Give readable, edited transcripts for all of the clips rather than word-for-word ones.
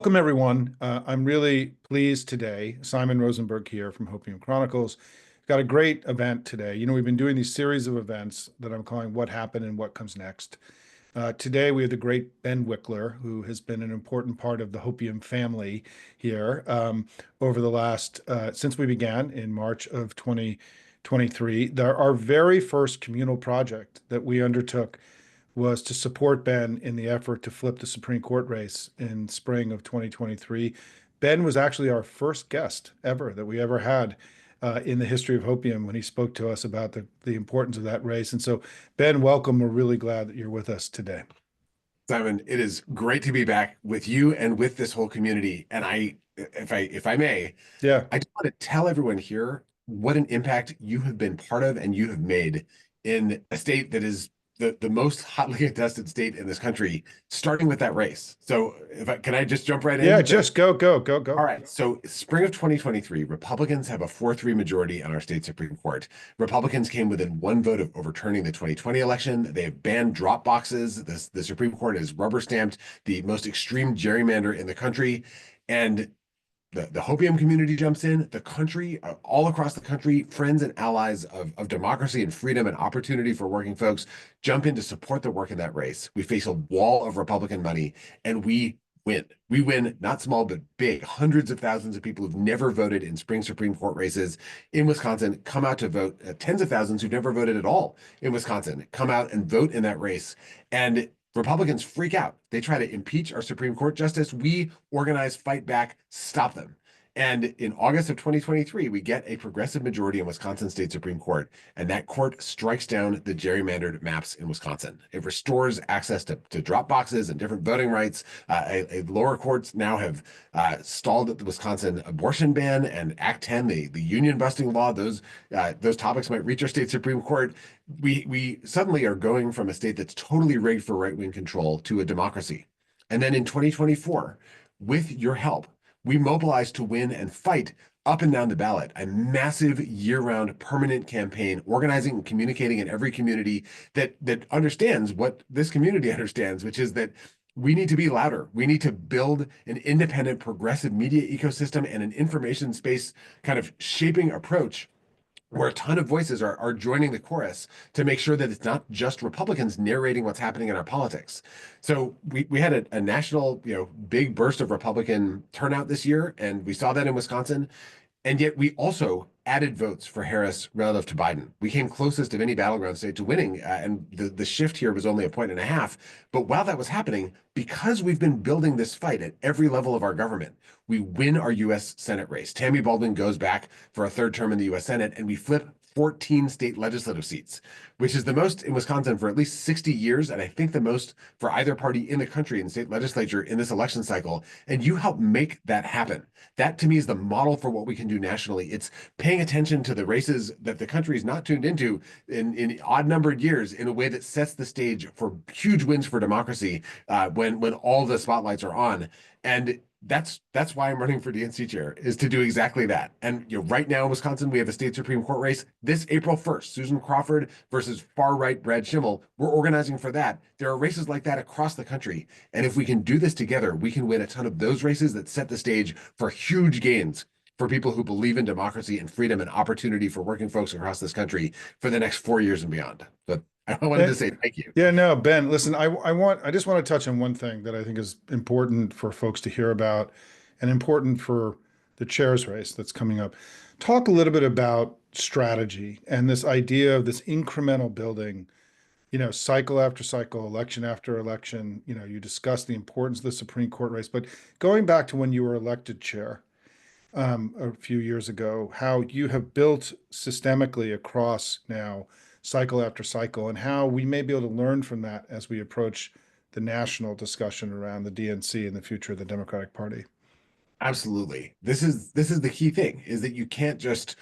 Welcome, everyone. I'm really pleased today. Simon Rosenberg here from Hopium Chronicles. Got a great event today. We've been doing these series of events that I'm calling What Happened and What Comes Next. Today, we have the great Ben Wikler, who has been an important part of the Hopium family here over the last, since we began in March of 2023. Our very first communal project that we undertook was to support Ben in the effort to flip the Supreme Court race in spring of 2023. Ben was actually our first guest ever that we ever had in the history of Hopium when he spoke to us about the importance of that race. And so, Ben, welcome. We're really glad that you're with us today. Simon, it is great to be back with you and with this whole community. And if I may, Yeah. I just want to tell everyone here what an impact you have been part of and you have made in a state that is the most hotly contested state in this country, starting with that race. So can I just jump right Yeah, in? just go. All right. So spring of 2023, Republicans have a 4-3 majority on our state Supreme Court. Republicans came within one vote of overturning the 2020 election. They have banned drop boxes. The Supreme Court has rubber stamped the most extreme gerrymander in the country. And the Hopium community jumps in, the country, all across the country, friends and allies of democracy and freedom and opportunity for working folks jump in to support the work in that race. We face a wall of Republican money and we win. We win, not small, but big. Hundreds of thousands of people who've never voted in spring Supreme Court races in Wisconsin come out to vote. Tens of thousands who've never voted at all in Wisconsin come out and vote in that race. And Republicans freak out. They try to impeach our Supreme Court justice. We organize, fight back, stop them. And in August of 2023, we get a progressive majority in Wisconsin State Supreme Court, and that court strikes down the gerrymandered maps in Wisconsin. It restores access to drop boxes and different voting rights. Lower courts now have stalled the Wisconsin abortion ban and Act 10, the union busting law. Those topics might reach our state Supreme Court. We suddenly are going from a state that's totally rigged for right-wing control to a democracy. And then in 2024, with your help, we mobilized to win and fight up and down the ballot, a massive year-round permanent campaign, organizing and communicating in every community that understands what this community understands, which is that we need to be louder. We need to build an independent, progressive media ecosystem and an information space kind of shaping approach where a ton of voices are joining the chorus to make sure that it's not just Republicans narrating what's happening in our politics. So we had a national, big burst of Republican turnout this year, and we saw that in Wisconsin. And yet we also added votes for Harris relative to Biden. We came closest of any battleground state to winning, and the shift here was only a point and a half. But while that was happening, because we've been building this fight at every level of our government, we win our U.S. Senate race. Tammy Baldwin goes back for a third term in the U.S. Senate, and we flip 14 state legislative seats, which is the most in Wisconsin for at least 60 years, and I think the most for either party in the country in the state legislature in this election cycle. And you help make that happen. That, to me, is the model for what we can do nationally. It's paying attention to the races that the country is not tuned into in odd-numbered years in a way that sets the stage for huge wins for democracy when all the spotlights are on. And that's why I'm running for DNC chair, is to do exactly that. And right now in Wisconsin, we have a state Supreme Court race this April 1st, Susan Crawford versus far-right Brad Schimmel. We're organizing for that. There are races like that across the country. And if we can do this together, we can win a ton of those races that set the stage for huge gains for people who believe in democracy and freedom and opportunity for working folks across this country for the next 4 years and beyond. But I wanted to say thank you. Yeah, no, Ben, listen, I just want to touch on one thing that I think is important for folks to hear about and important for the chair's race that's coming up. Talk a little bit about strategy and this idea of this incremental building, cycle after cycle, election after election. You discussed the importance of the Supreme Court race, but going back to when you were elected chair a few years ago, how you have built systemically across now cycle after cycle, and how we may be able to learn from that as we approach the national discussion around the DNC and the future of the Democratic Party. Absolutely. This is the key thing, is that you can't just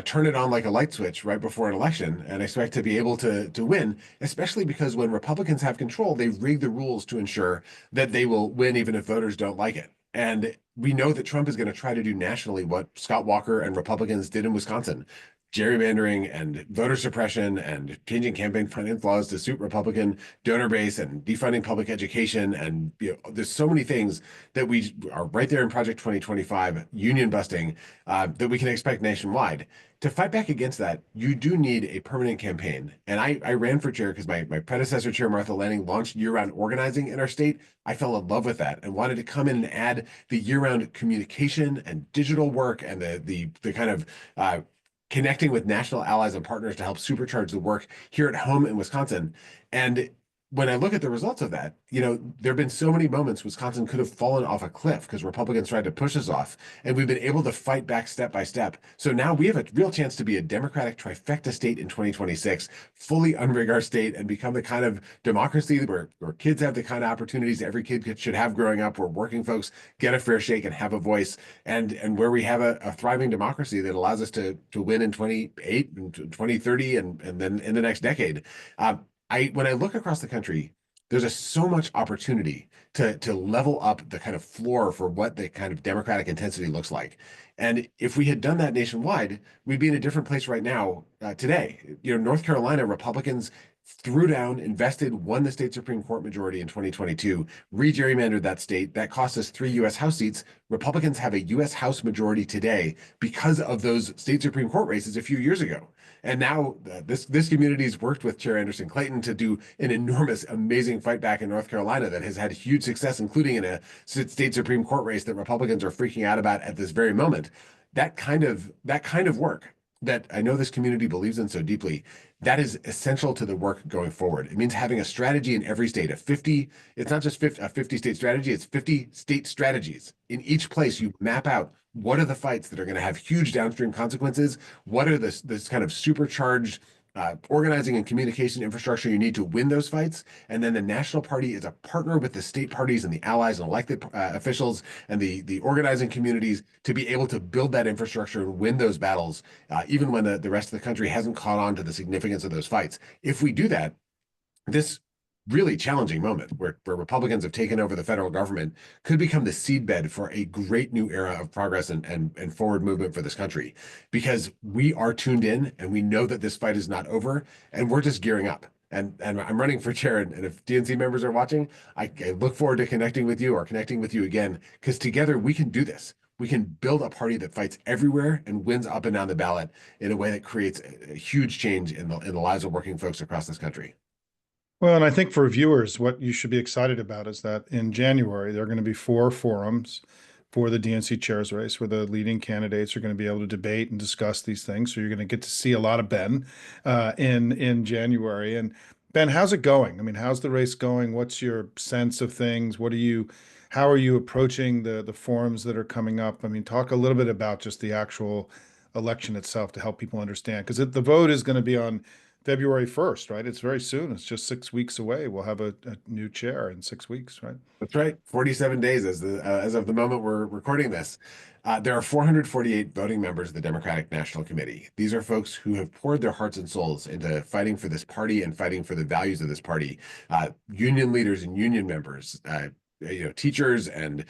turn it on like a light switch right before an election and expect to be able to win, especially because when Republicans have control, they rig the rules to ensure that they will win even if voters don't like it. And we know that Trump is going to try to do nationally what Scott Walker and Republicans did in Wisconsin. gerrymandering and voter suppression and changing campaign finance laws to suit Republican donor base and defunding public education. And there's so many things that we are right there in Project 2025, union busting, that we can expect nationwide. To fight back against that, you do need a permanent campaign. And I ran for chair because my predecessor chair, Martha Lanning, launched year-round organizing in our state. I fell in love with that and wanted to come in and add the year-round communication and digital work and the kind of connecting with national allies and partners to help supercharge the work here at home in Wisconsin. And when I look at the results of that, there have been so many moments Wisconsin could have fallen off a cliff because Republicans tried to push us off, and we've been able to fight back step by step. So now we have a real chance to be a Democratic trifecta state in 2026, fully unrig our state and become the kind of democracy where kids have the kind of opportunities every kid should have growing up, where working folks get a fair shake and have a voice, and where we have a thriving democracy that allows us to win in 28 and 2030 and then in the next decade. When I look across the country, there's so much opportunity to level up the kind of floor for what the kind of democratic intensity looks like. And if we had done that nationwide, we'd be in a different place right now today. North Carolina Republicans threw down, invested, won the state Supreme Court majority in 2022, re-gerrymandered that state. That cost us 3 U.S. House seats. Republicans have a U.S. House majority today because of those state Supreme Court races a few years ago. And now this community's worked with Chair Anderson Clayton to do an enormous, amazing fight back in North Carolina that has had huge success, including in a state Supreme Court race that Republicans are freaking out about at this very moment. That kind of work that I know this community believes in so deeply, that is essential to the work going forward. It means having a strategy in every state, it's not just a 50 state strategy, it's 50 state strategies. In each place, you map out what are the fights that are going to have huge downstream consequences? What are this kind of supercharged organizing and communication infrastructure you need to win those fights? And then the national party is a partner with the state parties and the allies and elected officials and the organizing communities to be able to build that infrastructure and win those battles, even when the rest of the country hasn't caught on to the significance of those fights. If we do that, this really challenging moment where Republicans have taken over the federal government could become the seedbed for a great new era of progress and forward movement for this country, because we are tuned in and we know that this fight is not over and we're just gearing up. And I'm running for chair, and if DNC members are watching, I look forward to connecting with you again, because together we can do this. We can build a party that fights everywhere and wins up and down the ballot in a way that creates a huge change in the lives of working folks across this country. Well, and I think for viewers, what you should be excited about is that in January, there are going to be 4 forums for the DNC chairs race where the leading candidates are going to be able to debate and discuss these things. So you're going to get to see a lot of Ben in January. And Ben, how's it going? I mean, how's the race going? What's your sense of things? How are you approaching the forums that are coming up? I mean, talk a little bit about just the actual election itself to help people understand, because the vote is going to be on February 1st, right? It's very soon. It's just 6 weeks away. We'll have a new chair in 6 weeks, right? That's right. 47 days as of the moment we're recording this. There are 448 voting members of the Democratic National Committee. These are folks who have poured their hearts and souls into fighting for this party and fighting for the values of this party. Union leaders and union members, teachers and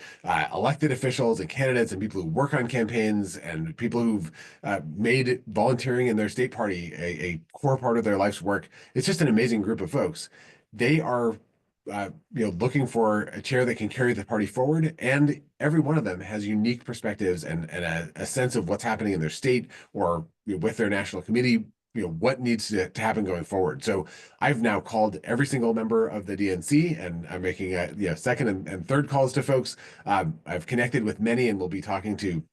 elected officials and candidates and people who work on campaigns and people who've made volunteering in their state party a core part of their life's work. It's just an amazing group of folks. They are looking for a chair that can carry the party forward, and every one of them has unique perspectives and a sense of what's happening in their state or with their national committee, what needs to happen going forward. So I've now called every single member of the DNC, and I'm making second and third calls to folks. I've connected with many, and we'll be talking to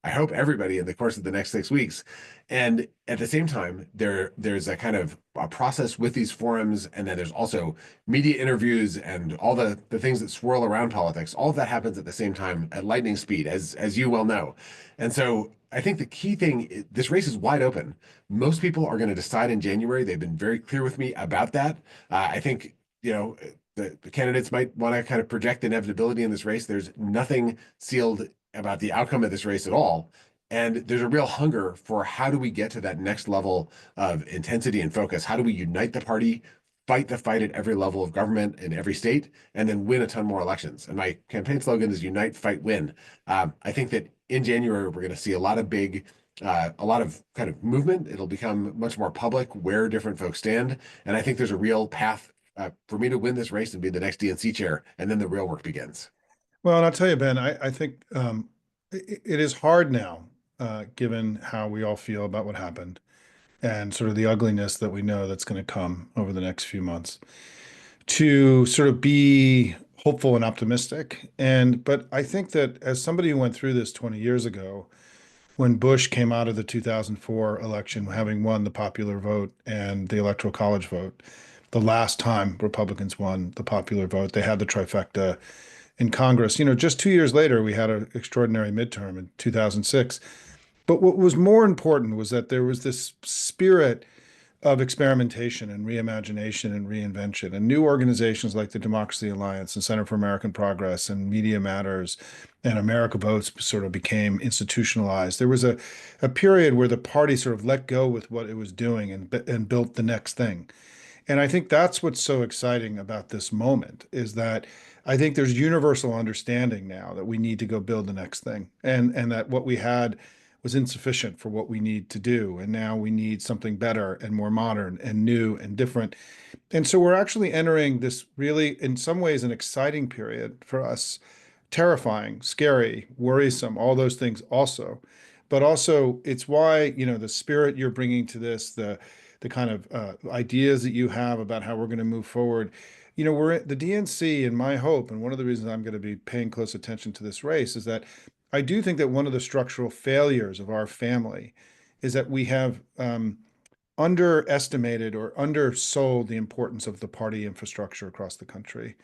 I hope everybody in the course of the next 6 weeks. And at the same time, there's a kind of a process with these forums, and then there's also media interviews and all the things that swirl around politics. All of that happens at the same time at lightning speed, as you well know. And so I think the key thing, this race is wide open. Most people are going to decide in January. They've been very clear with me about that. I think, the candidates might want to kind of project inevitability in this race. There's nothing sealed about the outcome of this race at all. And there's a real hunger for how do we get to that next level of intensity and focus? How do we unite the party, fight the fight at every level of government in every state, and then win a ton more elections? And my campaign slogan is unite, fight, win. I think that in January, we're going to see a lot of big a lot of kind of movement. It'll become much more public where different folks stand. And I think there's a real path for me to win this race and be the next DNC chair. And then the real work begins. Well, and I'll tell you, Ben, I think it is hard now, given how we all feel about what happened and sort of the ugliness that we know that's going to come over the next few months, to sort of be hopeful and optimistic. But I think that as somebody who went through this 20 years ago, when Bush came out of the 2004 election, having won the popular vote and the electoral college vote, the last time Republicans won the popular vote, they had the trifecta in Congress. Just 2 years later, we had an extraordinary midterm in 2006. But what was more important was that there was this spirit of experimentation and reimagination and reinvention, and new organizations like the Democracy Alliance and Center for American Progress and Media Matters and America Votes sort of became institutionalized. There was a period where the party sort of let go with what it was doing and built the next thing. And I think that's what's so exciting about this moment, is that I think there's universal understanding now that we need to go build the next thing, and that what we had was insufficient for what we need to do. And now we need something better and more modern and new and different. And so we're actually entering this really, in some ways, an exciting period for us, terrifying, scary, worrisome, all those things also. But also, it's why, the spirit you're bringing to this, the kind of ideas that you have about how we're going to move forward. We're at the DNC, and my hope, and one of the reasons I'm going to be paying close attention to this race, is that I do think that one of the structural failures of our family is that we have underestimated or undersold the importance of the party infrastructure across the country,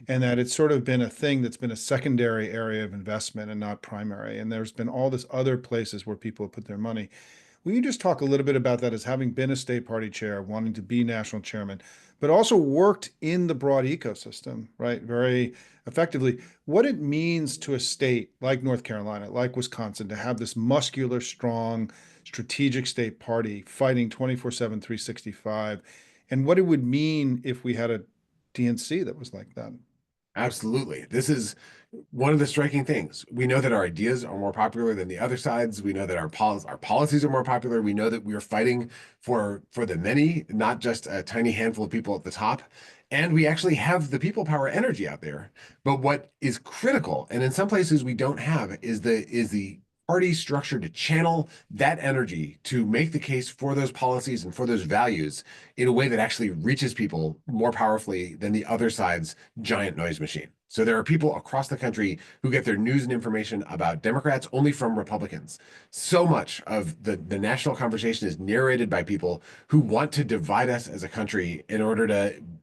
and that it's sort of been a thing that's been a secondary area of investment and not primary. And there's been all this other places where people have put their money. Will you just talk a little bit about that, as having been a state party chair, wanting to be national chairman, but also worked in the broad ecosystem, right, very effectively, what it means to a state like North Carolina, like Wisconsin, to have this muscular, strong, strategic state party fighting 24/7, 365, and what it would mean if we had a DNC that was like that? Absolutely. This is one of the striking things. We know that our ideas are more popular than the other sides. We know that our policies are more popular. We know that we are fighting for the many, not just a tiny handful of people at the top. And we actually have the people power energy out there. But what is critical, and in some places we don't have, is the party structure to channel that energy to make the case for those policies and for those values in a way that actually reaches people more powerfully than the other side's giant noise machine. So there are people across the country who get their news and information about Democrats only from Republicans. So much of the national conversation is narrated by people who want to divide us as a country in order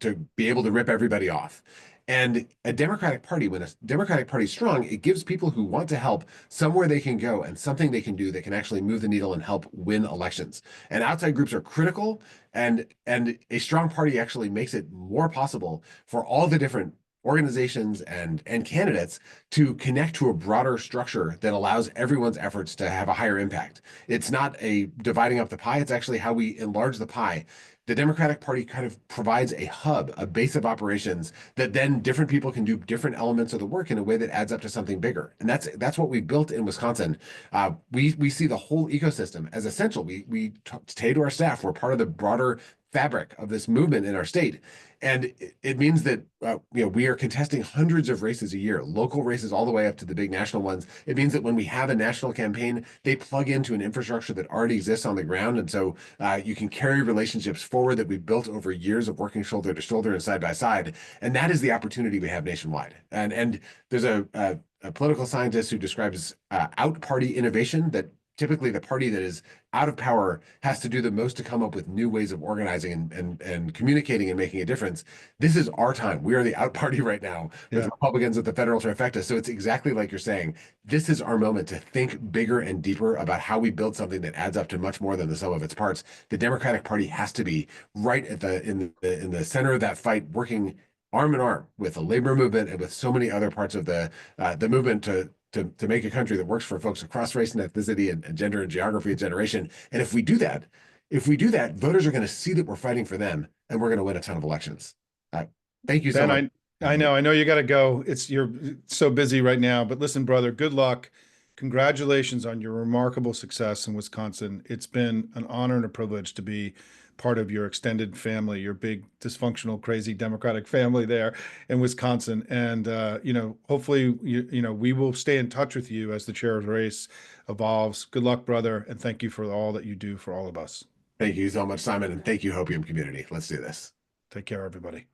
to be able to rip everybody off. And a Democratic Party, when a Democratic Party is strong, it gives people who want to help somewhere they can go and something they can do that can actually move the needle and help win elections. And outside groups are critical, and a strong party actually makes it more possible for all the different organizations and candidates to connect to a broader structure that allows everyone's efforts to have a higher impact. It's not a dividing up the pie, it's actually how we enlarge the pie. The Democratic Party kind of provides a hub, a base of operations that then different people can do different elements of the work in a way that adds up to something bigger. And that's what we built in Wisconsin. We see the whole ecosystem as essential. We say to our staff, we're part of the broader fabric of this movement in our state. And it means that we are contesting hundreds of races a year, local races all the way up to the big national ones. It means that when we have a national campaign, they plug into an infrastructure that already exists on the ground. And so you can carry relationships forward that we've built over years of working shoulder to shoulder and side by side. And that is the opportunity we have nationwide. And there's a political scientist who describes out party innovation, that typically the party that is out of power has to do the most to come up with new ways of organizing and communicating and making a difference. This is our time. We are the out party right now with Republicans at the federal trifecta. So it's exactly like you're saying. This is our moment to think bigger and deeper about how we build something that adds up to much more than the sum of its parts. The Democratic Party has to be right at in the center of that fight, working arm in arm with the labor movement and with so many other parts of the movement to make a country that works for folks across race and ethnicity and gender and geography and generation. And if we do that, voters are going to see that we're fighting for them, and we're going to win a ton of elections. Thank you so Ben, much. I know you got to go. You're so busy right now, but listen, brother, good luck. congratulations on your remarkable success in Wisconsin. It's been an honor and a privilege to be part of your extended family, your big dysfunctional, crazy Democratic family there in Wisconsin. And hopefully, we will stay in touch with you as the chair's race evolves. Good luck, brother, and thank you for all that you do for all of us. Thank you so much, Simon, and thank you, Hopium community. Let's do this. Take care, everybody.